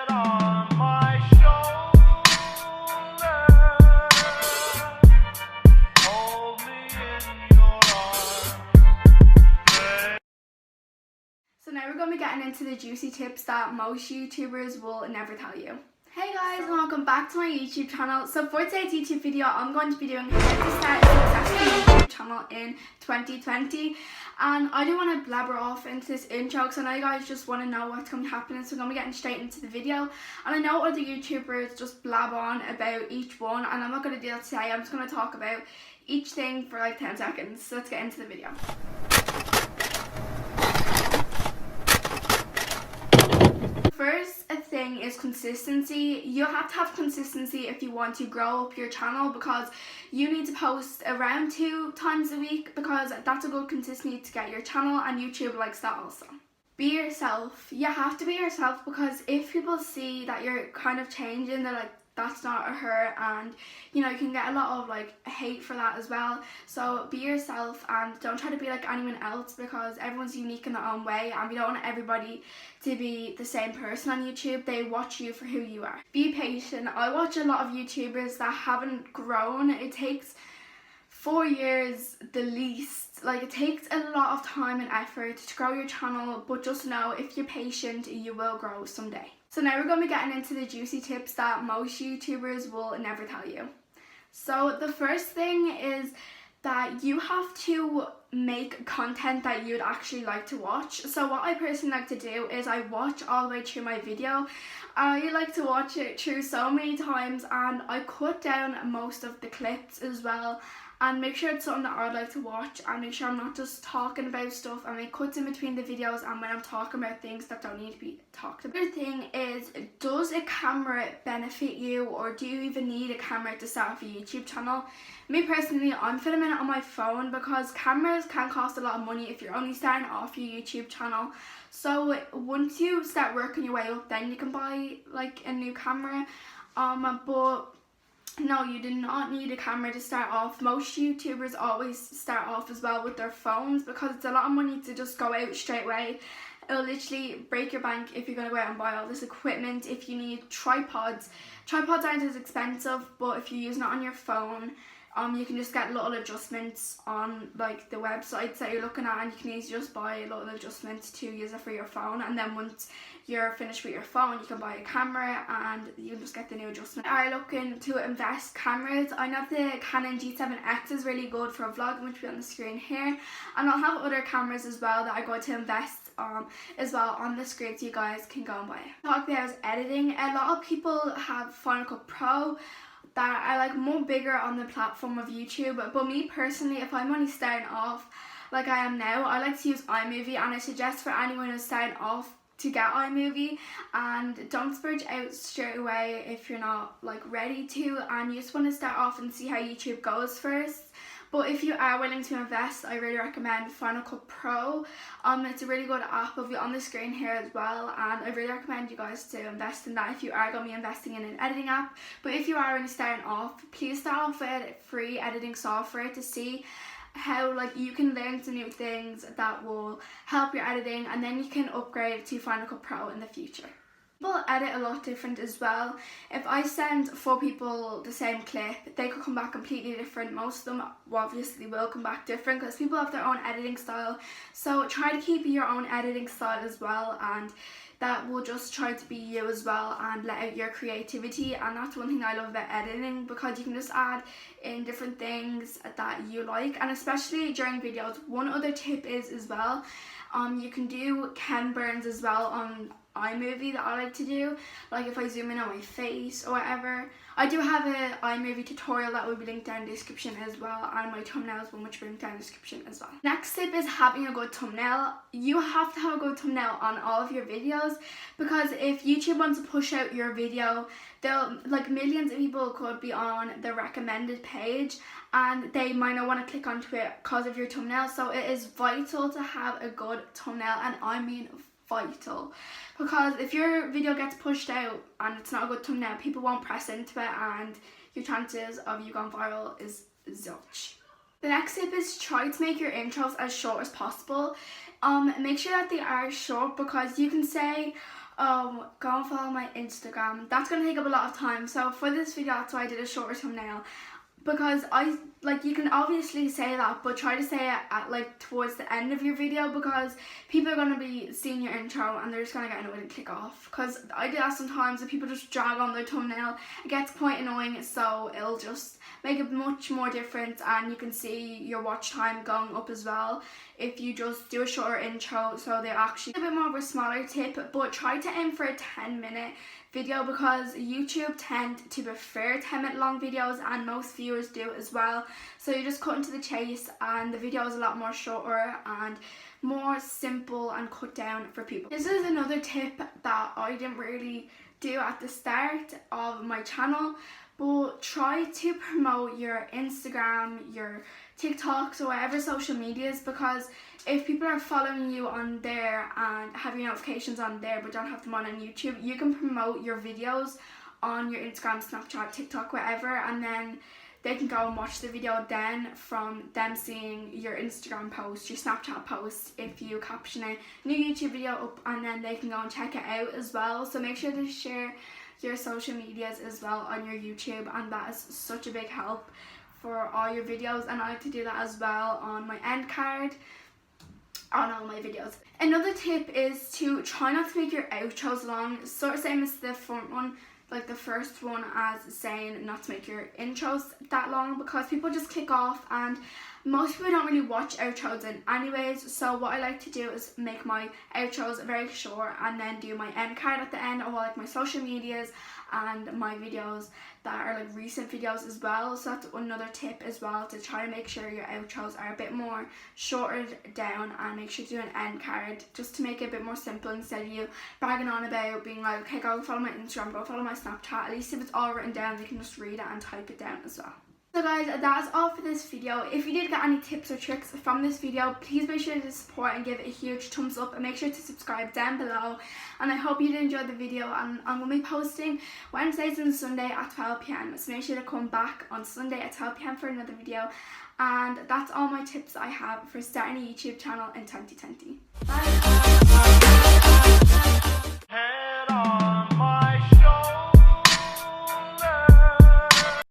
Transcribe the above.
head on my shoulder. Hold me in your arms. So now we're going to be getting into the juicy tips that most YouTubers will never tell you. Hey guys, and welcome back to my YouTube channel. So for today's YouTube video, I'm going to be doing how to start a successful YouTube channel in 2020. And I don't want to blabber off into this intro because I know you guys just want to know what's going to be happening. So I'm going to be getting straight into the video. And I know other YouTubers just blab on about each one, and I'm not going to do that today. I'm just going to talk about each thing for like 10 seconds. So let's get into the video. First thing is consistency. You have to have consistency if you want to grow up your channel, because you need to post around 2 times a week, because that's a good consistency to get your channel, and YouTube likes that also. Be yourself. You have to be yourself, because if people see that you're kind of changing, they're like, that's not her, and you know, you can get a lot of like hate for that as well. So be yourself and don't try to be like anyone else, because everyone's unique in their own way, and we don't want everybody to be the same person on YouTube. They watch you for who you are. Be patient. I watch a lot of YouTubers that haven't grown. It takes 4 years the least. Like, it takes a lot of time and effort to grow your channel, but just know if you're patient, you will grow someday. So now we're going to be getting into the juicy tips that most YouTubers will never tell you. So the first thing is that you have to make content that you'd actually like to watch. So what I personally like to do is I watch all the way through my video. I like to watch it through so many times, and I cut down most of the clips as well, and make sure it's something that I'd like to watch, and make sure I'm not just talking about stuff, and make cuts in between the videos and when I'm talking about things that don't need to be talked about. The other thing is, does a camera benefit you, or do you even need a camera to start off a YouTube channel? Me personally, I'm filming it on my phone because cameras can cost a lot of money if you're only starting off your YouTube channel. So once you start working your way up, then you can buy like a new camera. But no, you do not need a camera to start off. Most YouTubers always start off as well with their phones, because it's a lot of money to just go out straight away. It'll literally break your bank if you're going to go out and buy all this equipment. If you need tripods aren't as expensive, but if you're using it on your phone, you can just get little adjustments on like the websites that you're looking at, and you can easily just buy little adjustments to use it for your phone. And then once you're finished with your phone, you can buy a camera and you can just get the new adjustment. Are looking to invest cameras? I know the Canon G7X is really good for vlogging, which will be on the screen here, and I'll have other cameras as well that I'm going to invest as well on the screen, so you guys can go and buy it. Talk there is editing. A lot of people have Final Cut Pro that are like more bigger on the platform of YouTube, but me personally, if I'm only starting off like I am now, I like to use iMovie, and I suggest for anyone who's starting off to get iMovie, and don't splurge out straight away if you're not like ready to, and you just want to start off and see how YouTube goes first. But if you are willing to invest, I really recommend Final Cut Pro. It's a really good app. I'll be on the screen here as well, and I really recommend you guys to invest in that if you are going to be investing in an editing app. But if you are only starting off, please start off with free editing software to see how like you can learn some new things that will help your editing, and then you can upgrade to Final Cut Pro in the future. People edit a lot different as well. If I send 4 people the same clip, they could come back completely different. Most of them obviously will come back different because people have their own editing style. So try to keep your own editing style as well, and that will just try to be you as well and let out your creativity. And that's one thing I love about editing, because you can just add in different things that you like, and especially during videos. One other tip is as well, you can do Ken burns as well on iMovie that I like to do, like if I zoom in on my face or whatever. I do have an iMovie tutorial that will be linked down in the description as well, and my thumbnails will which will be linked down in the description as well. Next tip is having a good thumbnail. You have to have a good thumbnail on all of your videos, because if YouTube wants to push out your video, they'll like millions of people could be on the recommended page, and they might not want to click onto it because of your thumbnail. So it is vital to have a good thumbnail, and I mean vital, because if your video gets pushed out and it's not a good thumbnail, people won't press into it, and your chances of you going viral is zilch. The next tip is try to make your intros as short as possible. Make sure that they are short, because you can say, Go and follow my Instagram. That's gonna take up a lot of time. So for this video, that's why I did a shorter thumbnail. Because you can obviously say that, but try to say it at towards the end of your video, because people are gonna be seeing your intro and they're just gonna get annoyed and click off. Because I do that sometimes, if people just drag on their thumbnail, it gets quite annoying. So it'll just make a much more difference, and you can see your watch time going up as well if you just do a shorter intro. So they're actually a bit more of a smaller tip, but try to aim for a 10-minute video, because YouTube tend to prefer 10-minute long videos, and most viewers do as well. So you just cut into the chase, and the video is a lot more shorter and more simple and cut down for people. This is another tip that I didn't really do at the start of my channel, but try to promote your Instagram, your TikToks, or whatever social medias, because if people are following you on there and have your notifications on there but don't have them on YouTube, you can promote your videos on your Instagram, Snapchat, TikTok, whatever, and then they can go and watch the video then from them seeing your Instagram post, your Snapchat post, if you caption a new YouTube video up, and then they can go and check it out as well. So make sure to share your social medias as well on your YouTube, and that is such a big help for all your videos, and I like to do that as well on my end card on all my videos. Another tip is to try not to make your outros long, sort of same as the front one, like the first one, as saying not to make your intros that long, because people just click off, and most people don't really watch outros in anyways. So what I like to do is make my outros very short, and then do my end card at the end, or my social medias and my videos that are recent videos as well. So that's another tip as well, to try to make sure your outros are a bit more shortened down, and make sure to do an end card just to make it a bit more simple, instead of you bragging on about being like, okay, go follow my Instagram, go follow my Snapchat. At least if it's all written down, they can just read it and type it down as well. So guys, that's all for this video. If you did get any tips or tricks from this video, please make sure to support and give it a huge thumbs up, and make sure to subscribe down below. And I hope you did enjoy the video, and I'm going to be posting Wednesdays and Sunday at 12 p.m. So make sure to come back on Sunday at 12 p.m. for another video. And that's all my tips I have for starting a YouTube channel in 2020. Bye!